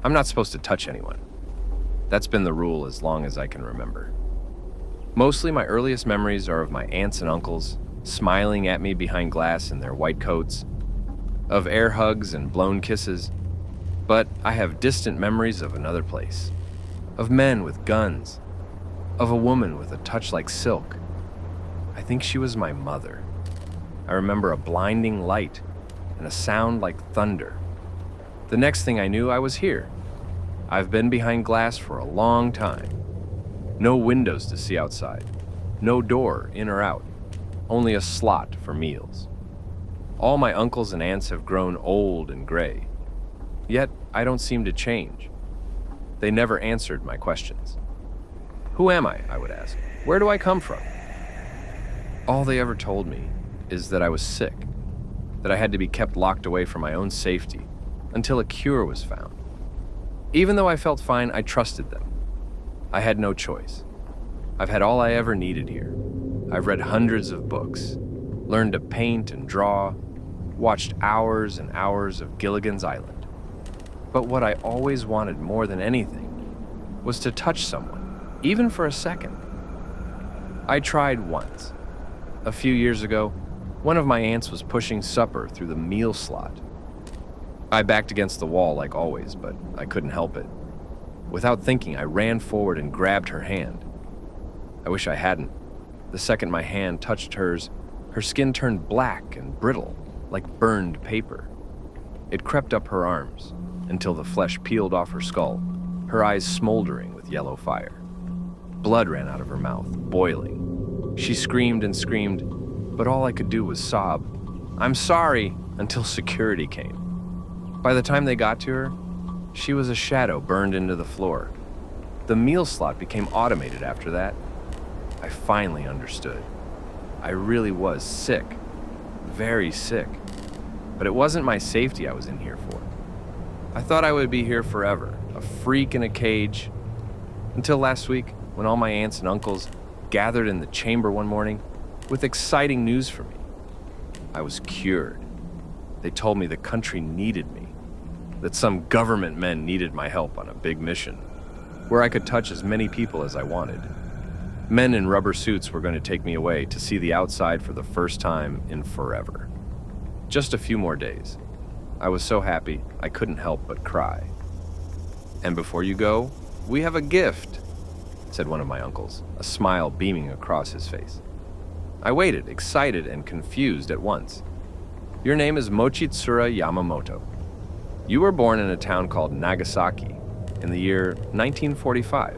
I'm not supposed to touch anyone. That's been the rule as long as I can remember. Mostly my earliest memories are of my aunts and uncles smiling at me behind glass in their white coats, of air hugs and blown kisses, but I have distant memories of another place, of men with guns, of a woman with a touch like silk. I think she was my mother. I remember a blinding light and a sound like thunder. The next thing I knew, I was here. I've been behind glass for a long time. No windows to see outside, no door in or out, only a slot for meals. All my uncles and aunts have grown old and gray, yet I don't seem to change. They never answered my questions. Who am I would ask. Where do I come from? All they ever told me is that I was sick, that I had to be kept locked away for my own safety until a cure was found. Even though I felt fine, I trusted them. I had no choice. I've had all I ever needed here. I've read hundreds of books, learned to paint and draw, watched hours and hours of Gilligan's Island. But what I always wanted more than anything was to touch someone, even for a second. I tried once. A few years ago, one of my aunts was pushing supper through the meal slot. I backed against the wall like always, but I couldn't help it. Without thinking, I ran forward and grabbed her hand. I wish I hadn't. The second my hand touched hers, her skin turned black and brittle, like burned paper. It crept up her arms until the flesh peeled off her skull, her eyes smoldering with yellow fire. Blood ran out of her mouth, boiling. She screamed and screamed, but all I could do was sob, "I'm sorry," until security came. By the time they got to her, she was a shadow burned into the floor. The meal slot became automated after that. I finally understood. I really was sick, very sick. But it wasn't my safety I was in here for. I thought I would be here forever, a freak in a cage. Until last week, when all my aunts and uncles gathered in the chamber one morning with exciting news for me. I was cured. They told me the country needed me, that some government men needed my help on a big mission, where I could touch as many people as I wanted. Men in rubber suits were going to take me away to see the outside for the first time in forever. Just a few more days. I was so happy, I couldn't help but cry. "And before you go, we have a gift," said one of my uncles, a smile beaming across his face. I waited, excited and confused at once. "Your name is Mochitsura Yamamoto. You were born in a town called Nagasaki in the year 1945.